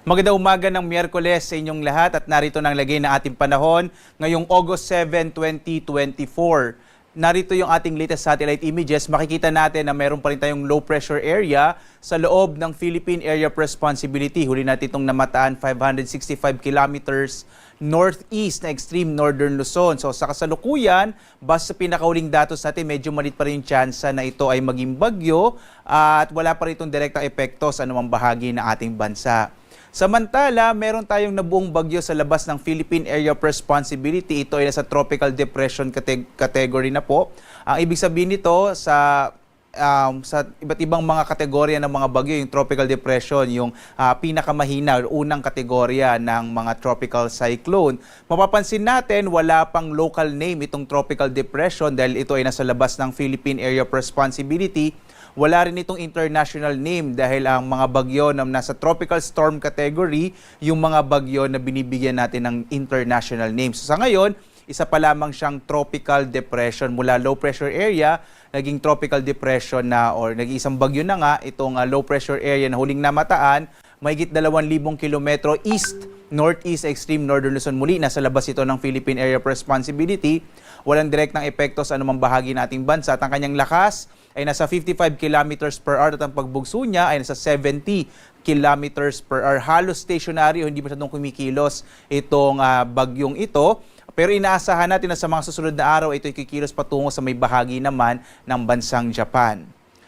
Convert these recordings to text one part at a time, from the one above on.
Magandang umaga ng Miyerkules sa inyong lahat at narito na ang lagay ng ating panahon ngayong August 7, 2024. Narito yung ating latest satellite images. Makikita natin na meron pa rin tayong low pressure area sa loob ng Philippine Area of Responsibility. Huli natin itong namataan 565 kilometers northeast na extreme northern Luzon. So sa kasalukuyan, basta sa pinakauling datos natin, medyo malit pa rin yung tsansa na ito ay maging bagyo at wala pa rin itong direktang epekto sa anumang bahagi ng ating bansa. Samantala, meron tayong nabuong bagyo sa labas ng Philippine Area of Responsibility. Ito ay nasa tropical depression category na po. Ang ibig sabihin nito sa iba't ibang mga kategorya ng mga bagyo, yung tropical depression, yung pinakamahina, unang kategorya ng mga tropical cyclone. Mapapansin natin, wala pang local name itong tropical depression dahil ito ay nasa labas ng Philippine Area of Responsibility. Wala rin itong international name dahil ang mga bagyo na nasa tropical storm category, yung mga bagyo na binibigyan natin ng international names. So, sa ngayon, isa pa lamang siyang tropical depression mula low pressure area, naging tropical depression na or naging isang bagyo na nga itong low pressure area na huling namataan, mahigit 2,000 kilometro east, northeast, extreme northern Luzon. Muli, nasa labas ito ng Philippine Area of Responsibility. Walang direktang epekto sa anumang bahagi ng ating bansa at ang kanyang lakas ay nasa 55 kilometers per hour at ang pagbugso niya ay nasa 70 kilometers per hour. Halos stationary o hindi masyadong kumikilos itong bagyong ito. Pero inaasahan natin na sa mga susunod na araw ito ay kikilos patungo sa may bahagi naman ng bansang Japan.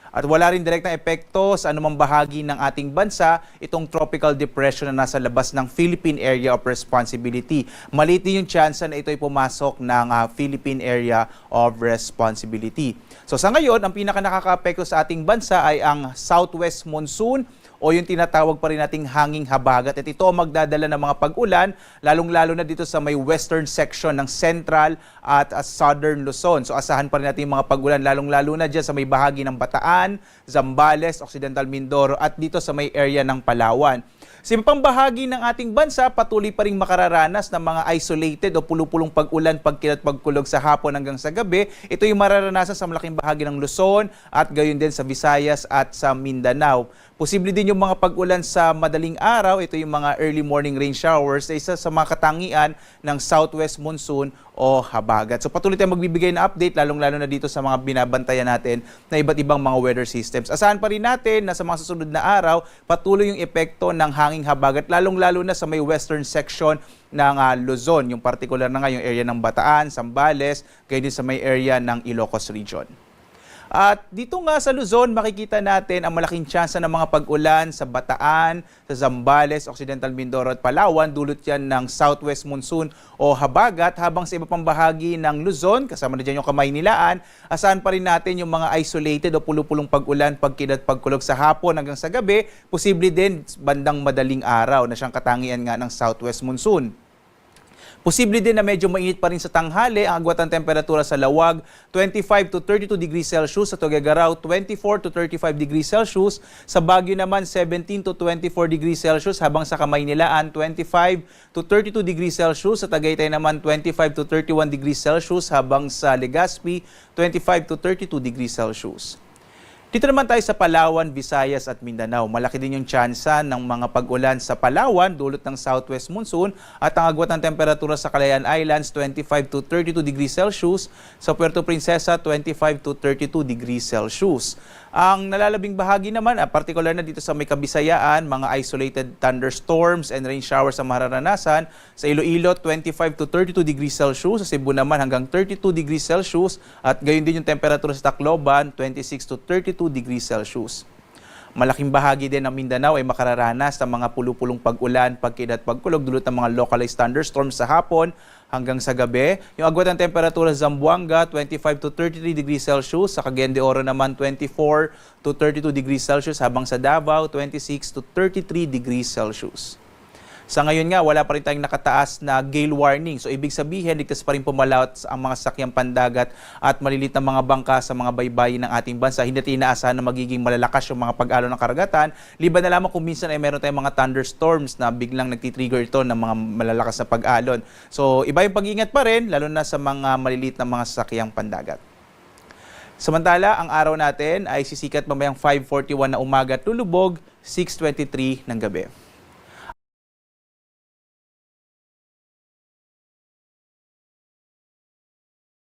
At wala rin direktang epekto sa anumang bahagi ng ating bansa itong tropical depression na nasa labas ng Philippine Area of Responsibility. Maliit din yung chance na ito ay pumasok ng Philippine Area of Responsibility. So sa ngayon, ang pinaka nakaka-apekto sa ating bansa ay ang southwest monsoon o yung tinatawag pa rin nating hanging habagat. At ito ang magdadala ng mga pag-ulan, lalong-lalo na dito sa may western section ng central at southern Luzon. So asahan pa rin natin yung mga pag-ulan, lalong-lalo na dyan sa may bahagi ng Bataan, Zambales, Occidental Mindoro at dito sa may area ng Palawan. Sa ibang bahagi ng ating bansa, patuloy pa rin makararanas ng mga isolated o pulupulong pag-ulan, pagkilat, pagkulog sa hapon hanggang sa gabi. Ito yung mararanasan sa malaking bahagi ng Luzon at gayon din sa Visayas at sa Mindanao. Posible din yung mga pag-ulan sa madaling araw. Ito yung mga early morning rain showers na isa sa mga katangian ng southwest monsoon o habagat. So patuloy tayong magbibigay na update, lalong-lalo na dito sa mga binabantayan natin na iba't ibang mga weather systems. Asahan pa rin natin na sa mga susunod na araw, patuloy yung epekto ng hanging habagat, lalong-lalo na sa may western section ng Luzon. Yung particular na nga yung area ng Bataan, Zambales, gayon din sa may area ng Ilocos Region. At dito nga sa Luzon, makikita natin ang malaking tsansa ng mga pag-ulan sa Bataan, sa Zambales, Occidental Mindoro at Palawan. Dulot yan ng southwest monsoon o habagat, habang sa iba pang bahagi ng Luzon, kasama na dyan yung Kamaynilaan, asahan pa rin natin yung mga isolated o pulupulong pag-ulan, pagkilat, pagkulog sa hapon hanggang sa gabi. Posible din bandang madaling araw na siyang katangian nga ng southwest monsoon. Posible din na medyo mainit pa rin sa tanghali ang agwat ng temperatura sa Lawag, 25 to 32 degrees Celsius, sa Tuguegarao, 24 to 35 degrees Celsius, sa Baguio naman 17 to 24 degrees Celsius, habang sa Kamaynilaan 25 to 32 degrees Celsius, sa Tagaytay naman 25 to 31 degrees Celsius, habang sa Legazpi 25 to 32 degrees Celsius. Dito naman tayo sa Palawan, Visayas at Mindanao. Malaki din yung tsansa ng mga pag-ulan sa Palawan dulot ng southwest monsoon at ang agwat ng temperatura sa Calayan Islands 25 to 32 degrees Celsius, sa Puerto Princesa 25 to 32 degrees Celsius. Ang nalalabing bahagi naman, particular na dito sa may Kabisayaan, mga isolated thunderstorms and rain showers ang mararanasan. Sa Iloilo, 25 to 32 degrees Celsius. Sa Cebu naman hanggang 32 degrees Celsius. At gayon din yung temperatura sa Tacloban, 26 to 32 degrees Celsius. Malaking bahagi din ng Mindanao ay makararanas ng mga pulupulong pag-ulan, pagkilat, pagkulog dulot ng mga localized thunderstorms sa hapon hanggang sa gabi. Yung agwat ng temperatura sa Zamboanga, 25 to 33 degrees Celsius. Sa Cagayan de Oro naman, 24 to 32 degrees Celsius. Habang sa Davao, 26 to 33 degrees Celsius. Sa ngayon nga, wala pa rin tayong nakataas na gale warning. So, ibig sabihin, ligtas pa rin pumalawat ang mga sakyang pandagat at malilit na mga bangka sa mga baybayin ng ating bansa. Hindi natin inaasahan na magiging malalakas yung mga pag-alon ng karagatan. Liban na lamang kung minsan ay meron tayong mga thunderstorms na biglang nagtitrigger ito ng mga malalakas na pag-alon. So, iba yung pag-iingat pa rin, lalo na sa mga malilit na mga sakyang pandagat. Samantala, ang araw natin ay sisikat mamayang 5:41 na umaga at lulubog 6:23 ng gabi.